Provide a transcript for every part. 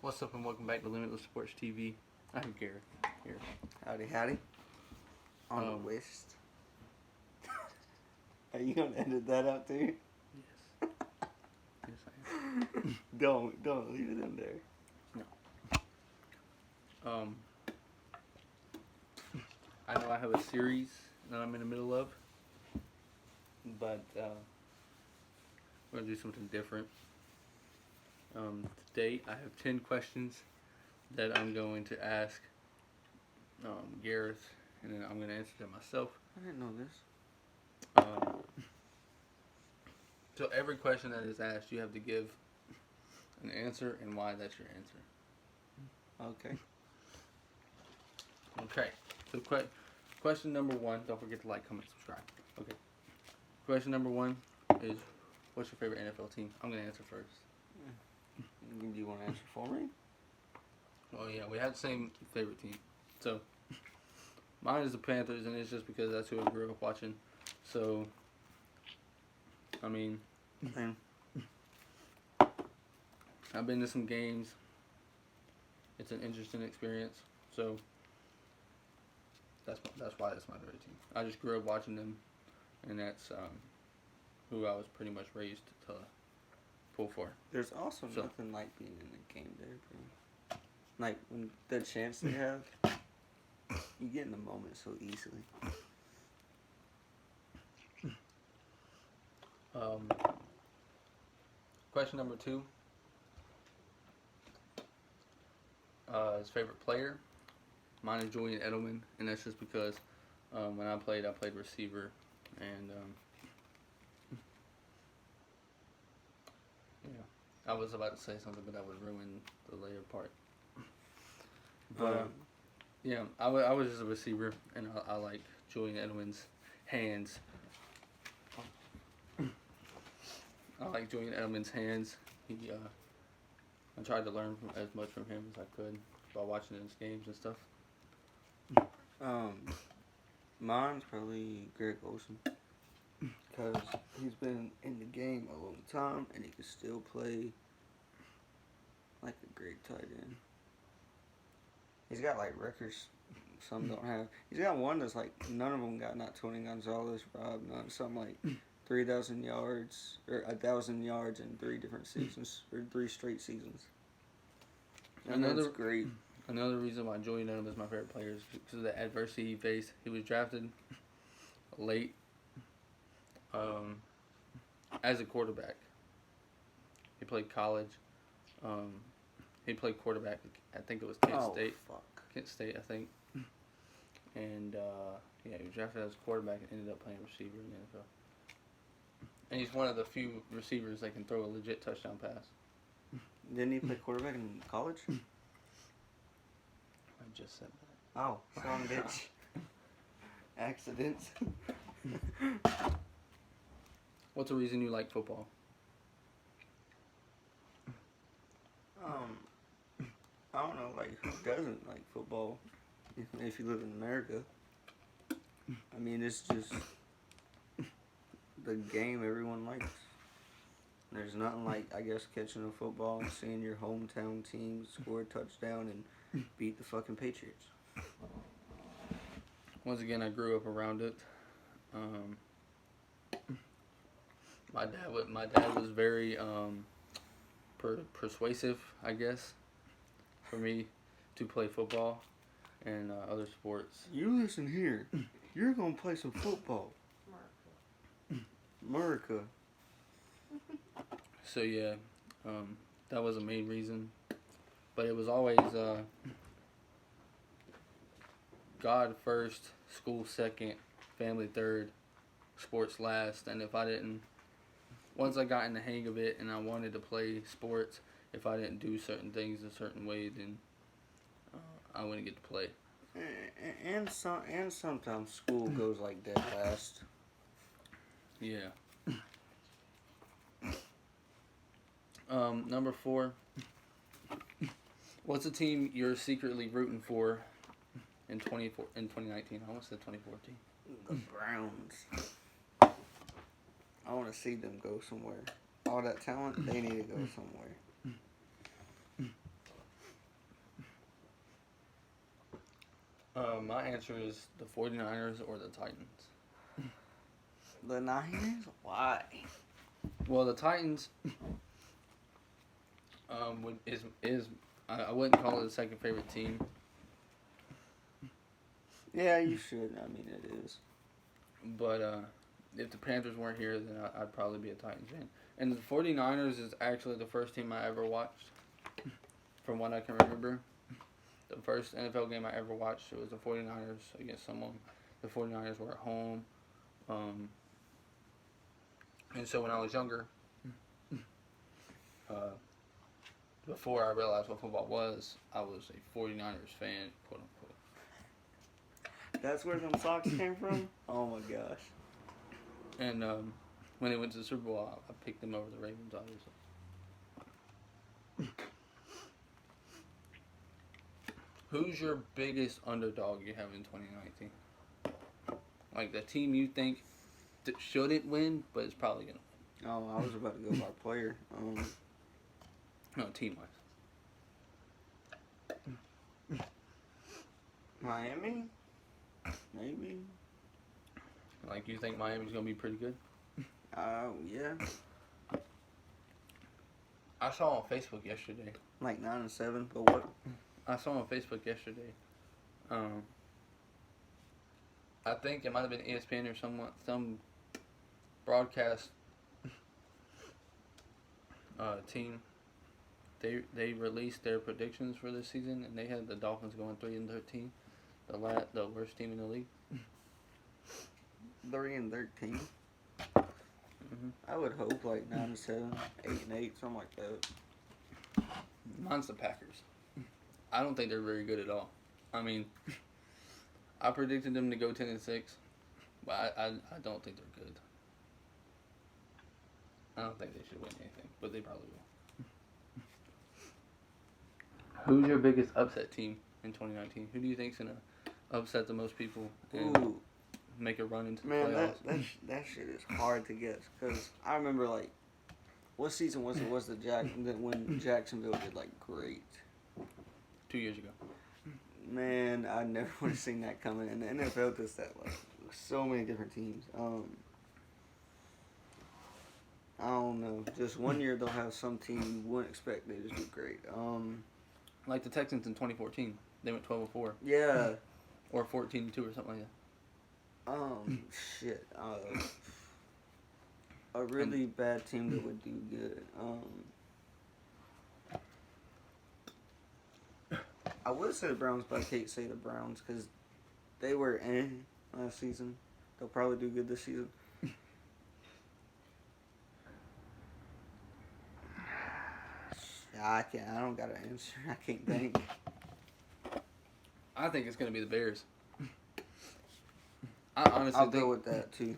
What's up and welcome back to Limitless Sports TV. I'm Gareth here. Howdy. On the West. Are you gonna edit that out too? Yes. Yes, I am. Don't leave it in there. No. I know I have a series that I'm in the middle of, but we're gonna do something different. Today I have 10 questions that I'm going to ask Gareth, and then I'm going to answer them myself. I didn't know this. So every question that is asked, you have to give an answer and why that's your answer. Okay. Okay. So question number one. Don't forget to like, comment, subscribe. Okay. Question number one is, what's your favorite NFL team? I'm going to answer first. Do you want to answer for me? Oh yeah, we have the same favorite team. So mine is the Panthers, and it's just because that's who I grew up watching. So I mean, I've been to some games. It's an interesting experience. So that's why that's my favorite team. I just grew up watching them, and that's who I was pretty much raised to pull for. There's also nothing like being in the game there, bro. Like when the chance they have, you get in the moment so easily. Question number two. His favorite player. Mine is Julian Edelman, and that's just because when I played receiver, and I was about to say something, but that would ruin the later part. But I was just a receiver, and I like Julian Edelman's hands. I like Julian Edelman's hands. I tried to learn as much from him as I could by watching his games and stuff. Mine's probably Greg Olsen, because he's been in the game a long time and he can still play like a great tight end. He's got like records some don't have. He's got one that's like none of them got, not Tony Gonzalez, Rob, none, something like 3,000 yards or 1,000 yards in 3 different seasons or 3 straight seasons. And that's great. Another reason why Julian Edelman is my favorite player is because of the adversity he faced. He was drafted late as a quarterback. He played college. He played quarterback. I think it was Kent State, I think. And he was drafted as a quarterback and ended up playing receiver in the NFL. And he's one of the few receivers that can throw a legit touchdown pass. Didn't he play quarterback in college? I just said that. Oh, son bitch. Accidents. What's the reason you like football? I don't know, like, who doesn't like football if you live in America? I mean, it's just the game everyone likes. There's nothing like, I guess, catching a football and seeing your hometown team score a touchdown and beat the fucking Patriots. Once again, I grew up around it. My dad was very persuasive, I guess, for me to play football and other sports. You listen here. You're gonna play some football. America. So yeah, that was the main reason. But it was always God first, school second, family third, sports last. And once I got in the hang of it and I wanted to play sports, if I didn't do certain things a certain way, then I wouldn't get to play. And sometimes school goes like dead last. Yeah. Number 4. What's a team you're secretly rooting for in 2019? I almost said 2014. The Browns. I want to see them go somewhere. All that talent, they need to go somewhere. My answer is the 49ers or the Titans. The Niners? Why? Well, the Titans I wouldn't call it a second favorite team. Yeah, you should. I mean, it is. But if the Panthers weren't here, then I'd probably be a Titans fan. And the 49ers is actually the first team I ever watched, from what I can remember. The first NFL game I ever watched, it was the 49ers against someone. The 49ers were at home. And so when I was younger, before I realized what football was, I was a 49ers fan, quote unquote. That's where them socks came from? Oh my gosh. And when they went to the Super Bowl, I picked them over the Ravens, obviously. Who's your biggest underdog you have in 2019? Like the team you think shouldn't win, but it's probably going to win. Oh, I was about to go by player. No, team-wise. Miami? Maybe. Like, you think Miami's going to be pretty good? Yeah. I saw on Facebook yesterday. Like 9-7, but what? I saw on Facebook yesterday. I think it might have been ESPN or some broadcast team. They released their predictions for this season, and they had the Dolphins going 3-13, the worst team in the league. 3-13. I would hope like 9-7, 8-8, something like that. Mine's the Packers. I don't think they're very good at all. I mean, I predicted them to go 10-6, but I don't think they're good. I don't think they should win anything, but they probably will. Who's your biggest upset team in 2019? Who do you think's gonna upset the most people and make a run into the playoffs? Man, that shit is hard to guess because I remember like, what season was it? Was when Jacksonville did like great? 2 years ago. Man, I never would have seen that coming. And the NFL does that like so many different teams. I don't know. Just one year they'll have some team you wouldn't expect they just do great. Like the Texans in 2014, they went 12-4. Yeah. Or 14-2 or something like that. Shit. A really bad team that would do good. I would say the Browns, but I can't say the Browns because they were last season. They'll probably do good this season. I don't got an answer. I can't think. I think it's going to be the Bears. I'll go with that too.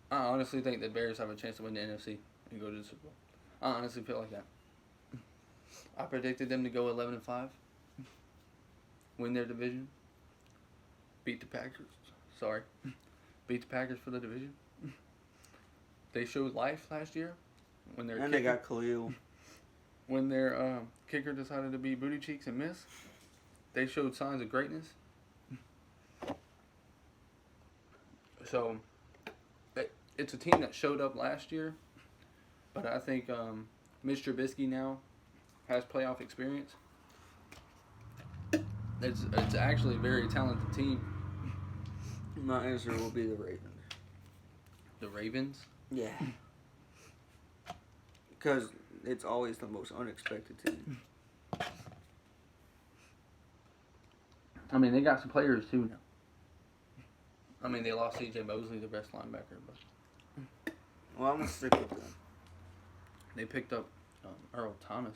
I honestly think the Bears have a chance to win the NFC and go to the Super Bowl. I honestly feel like that. I predicted them to go 11-5, win their division, beat the Packers. Beat the Packers for the division. They showed life last year when they got Khalil. When their kicker decided to be booty cheeks and miss, they showed signs of greatness. So, it's a team that showed up last year, but I think Mitch Trubisky now has playoff experience. It's actually a very talented team. My answer will be the Ravens. The Ravens? Yeah. Because it's always the most unexpected team. I mean, they got some players too now. I mean, they lost C.J. Mosley, the best linebacker, but well, I'm gonna stick with them. They picked up Earl Thomas,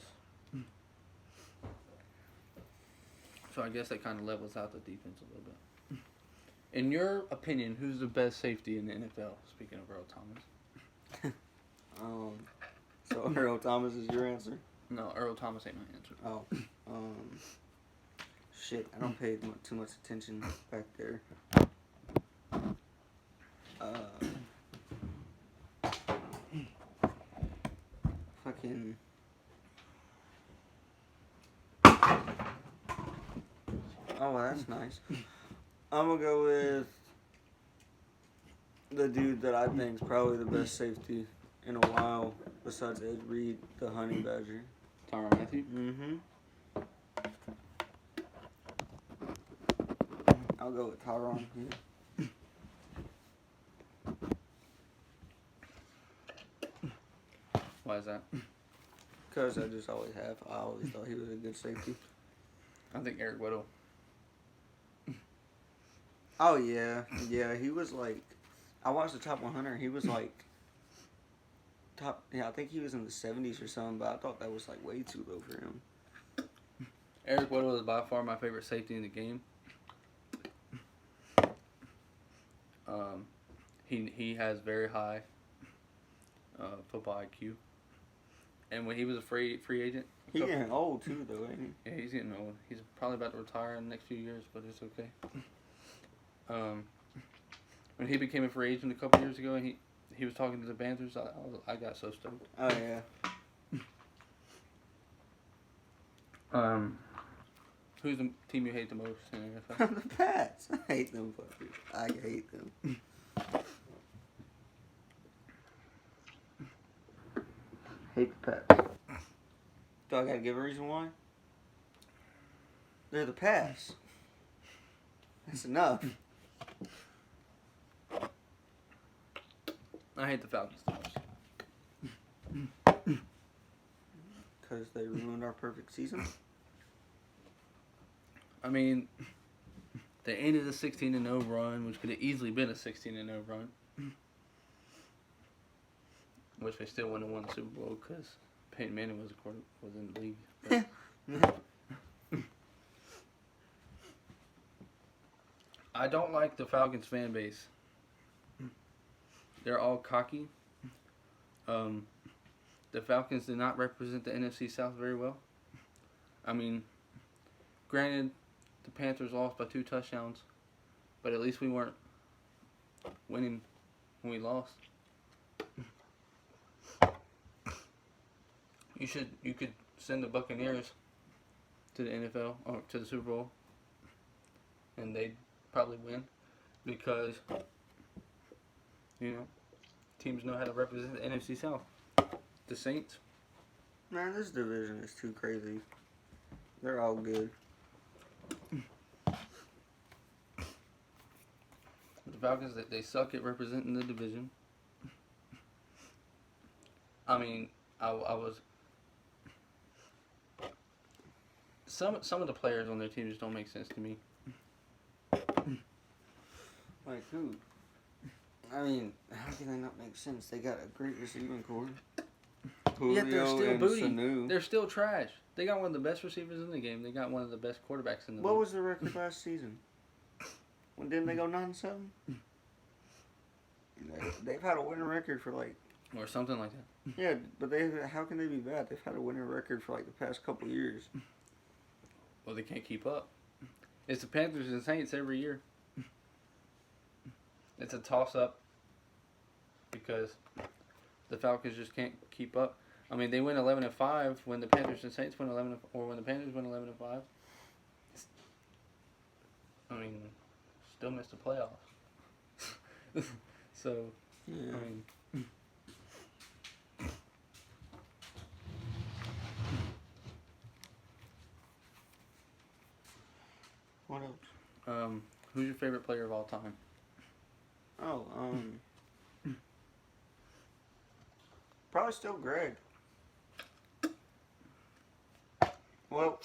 so I guess that kind of levels out the defense a little bit. In your opinion, who's the best safety in the NFL? Speaking of Earl Thomas. So Earl Thomas is your answer? No, Earl Thomas ain't my answer. Oh, shit, I don't pay too much attention back there. Fucking. Oh, well, that's nice. I'm going to go with the dude that I think is probably the best safety in a while, besides Ed Reed, the Honey Badger. Tyrann Mathieu? Mm-hmm. I'll go with Tyrann here. Why is that? Because I just always have. I always thought he was a good safety. I think Eric Weddle. Oh, yeah. Yeah, he was like... I watched the Top 100. He was like... I think he was in the 70s or something, but I thought that was like way too low for him. Eric Weddle is by far my favorite safety in the game. He has very high football IQ. And when he was a free agent... He's getting old too, though, ain't he? Yeah, he's getting old. He's probably about to retire in the next few years, but it's okay. When he became a free agent a couple years ago, and he was talking to the Panthers, I got so stoked. Oh, yeah. Who's the team you hate the most in the NFL? The Pats. I hate them fuckers. I hate them. Hate the Pats. Do I gotta give a reason why? They're the Pats. That's enough. I hate the Falcons the most. Because they ruined our perfect season? I mean, they ended a 16-0 run, which could have easily been a 16-0 run. Which they still wouldn't have won the Super Bowl because Peyton Manning was in the league. I don't like the Falcons fan base. They're all cocky. The Falcons did not represent the NFC South very well. I mean, granted, the Panthers lost by 2 touchdowns, but at least we weren't winning when we lost. You could send the Buccaneers to the NFL or to the Super Bowl, and they'd probably win because teams know how to represent the NFC South. The Saints. Man, this division is too crazy. They're all good. The Falcons, they suck at representing the division. I mean, I was... Some of the players on their team just don't make sense to me. Like who? I mean, how can they not make sense? They got a great receiving core. Yet they're Julio still and booty. Sanu. They're still trash. They got one of the best receivers in the game. They got one of the best quarterbacks in the league. What was the record last season? When didn't they go 9-7? They've had a winning record for like... Or something like that. Yeah, but how can they be bad? They've had a winning record for like the past couple years. Well, they can't keep up. It's the Panthers and Saints every year. It's a toss-up because the Falcons just can't keep up. I mean, they win 11-5 when the Panthers and Saints win 11, or when the Panthers win 11-5. I mean, still missed the playoffs. So, yeah. I mean. What else? Who's your favorite player of all time? Oh, probably still Greg. Well,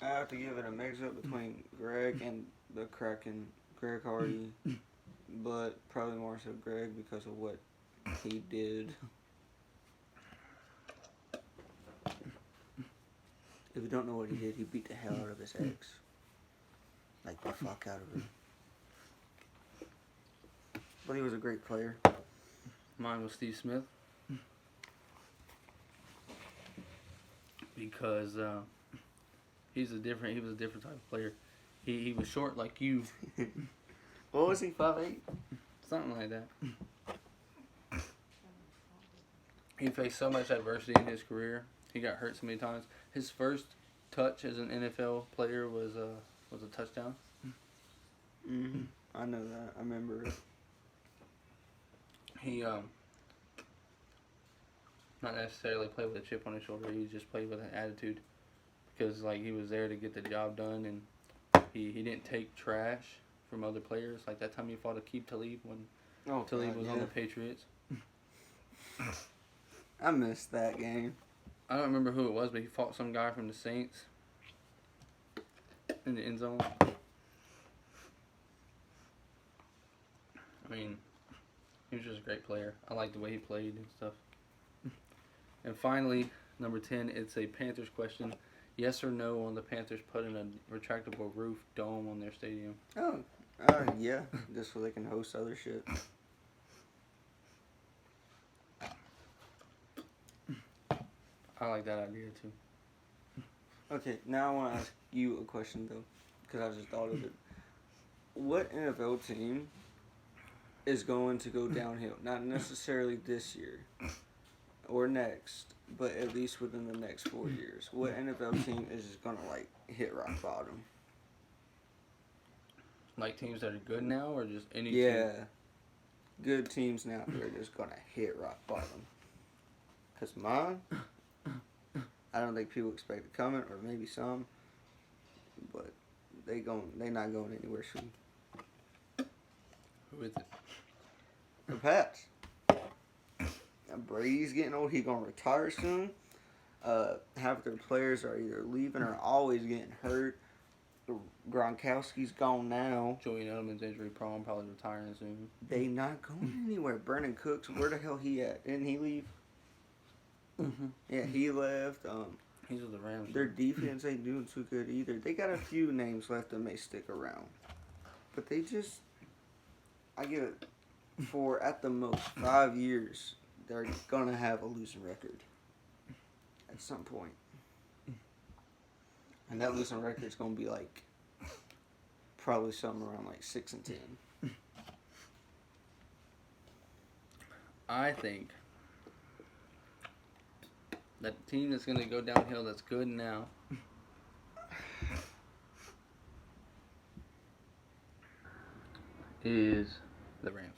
I have to give it a mix-up between Greg and the Kraken, Greg Hardy, but probably more so Greg because of what he did. If you don't know what he did, he beat the hell out of his ex. Like the fuck out of him. But he was a great player. Mine was Steve Smith. Because he was a different type of player. He was short like you. What was he, 5'8"? Something like that. He faced so much adversity in his career. He got hurt so many times. His first touch as an NFL player was a touchdown. Mm-hmm. I know that. I remember it. He not necessarily played with a chip on his shoulder. He just played with an attitude because like he was there to get the job done, and he didn't take trash from other players. Like that time he fought Aqib Talib when Talib was on the Patriots. I missed that game. I don't remember who it was, but he fought some guy from the Saints in the end zone. I mean, he was just a great player. I liked the way he played and stuff. And finally, number 10, it's a Panthers question. Yes or no on the Panthers putting a retractable roof dome on their stadium? Oh, yeah. Just so they can host other shit. I like that idea too. Okay, now I want to ask you a question though, because I just thought of it. What NFL team is going to go downhill? Not necessarily this year or next, but at least within the next 4 years. What NFL team is just going to like hit rock bottom? Like teams that are good now, or just any team? Yeah, good teams now that are just going to hit rock bottom. Because mine, I don't think people expect it coming, or maybe some, but they not going anywhere soon. Who is it? The Pats. Brady's getting old. He's going to retire soon. Half their players are either leaving or always getting hurt. Gronkowski's gone now. Julian Edelman's injury prone, probably retiring soon. They not going anywhere. Brandon Cooks, where the hell he at? Didn't he leave? Mm-hmm. Yeah, he left. He's with the Rams. Their defense ain't doing too good either. They got a few names left that may stick around. But they just, I give it, for at the most 5 years, they're going to have a losing record at some point. And that losing record is going to be like, probably something around like 6-10. I think that the team that's going to go downhill that's good now is the Rams.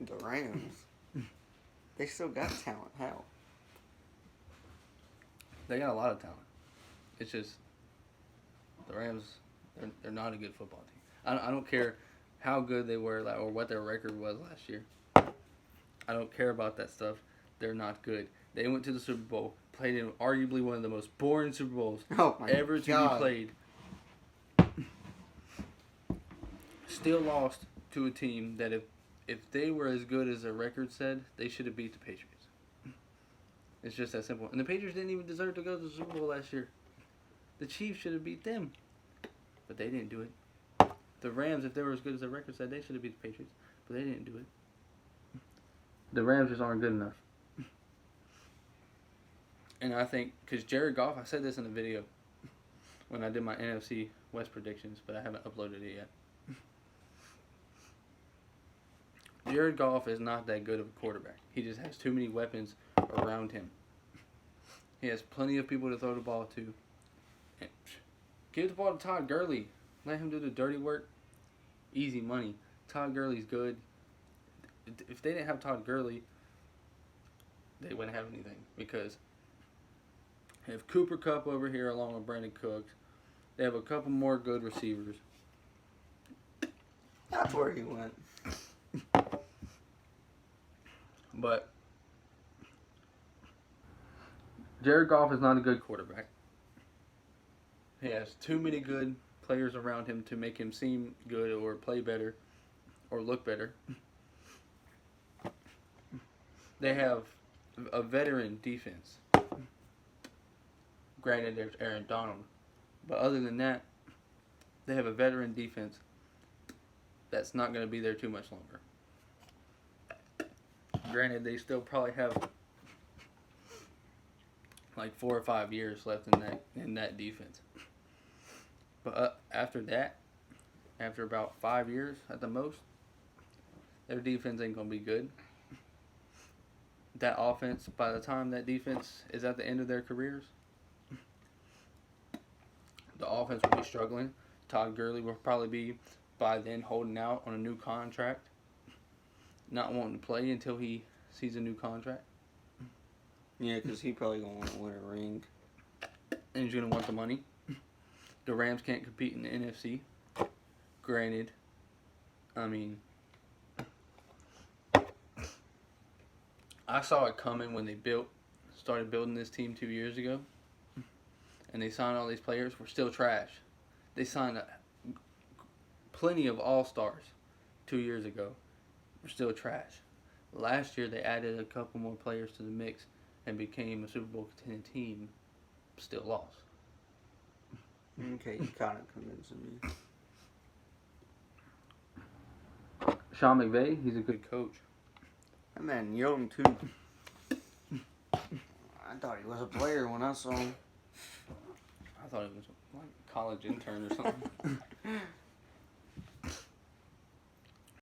The Rams? They still got talent. How? They got a lot of talent. It's just the Rams, they're not a good football team. I don't care how good they were or what their record was last year. I don't care about that stuff. They're not good. They went to the Super Bowl, played in arguably one of the most boring Super Bowls ever to be played. Still lost to a team that if they were as good as their record said, they should have beat the Patriots. It's just that simple. And the Patriots didn't even deserve to go to the Super Bowl last year. The Chiefs should have beat them. But they didn't do it. The Rams, if they were as good as their record said, they should have beat the Patriots. But they didn't do it. The Rams just aren't good enough. And I think, because Jared Goff, I said this in the video when I did my NFC West predictions, but I haven't uploaded it yet. Jared Goff is not that good of a quarterback. He just has too many weapons around him. He has plenty of people to throw the ball to. And give the ball to Todd Gurley. Let him do the dirty work. Easy money. Todd Gurley's good. If they didn't have Todd Gurley, they wouldn't have anything. Because they have Cooper Kupp over here along with Brandon Cooks. They have a couple more good receivers. That's where he went. But Jared Goff is not a good quarterback. He has too many good players around him to make him seem good or play better or look better. They have a veteran defense. Granted, there's Aaron Donald. But other than that, they have a veteran defense that's not going to be there too much longer. Granted, they still probably have like 4 or 5 years left in that defense. But after that, after about 5 years at the most, their defense ain't going to be good. That offense, by the time that defense is at the end of their careers, the offense will be struggling. Todd Gurley will probably be, by then, holding out on a new contract. Not wanting to play until he sees a new contract. Yeah, because he probably going to want to win a ring. And he's going to want the money. The Rams can't compete in the NFC. Granted, I mean, I saw it coming when they started building this team 2 years ago. And they signed all these players. We're still trash. They signed plenty of all-stars 2 years ago. We're still trash. Last year, they added a couple more players to the mix and became a Super Bowl contending team. Still lost. Okay, you kind of convincing me. Sean McVay, he's a good coach. That man young, too. I thought he was a player when I saw him. I thought he was like a college intern or something.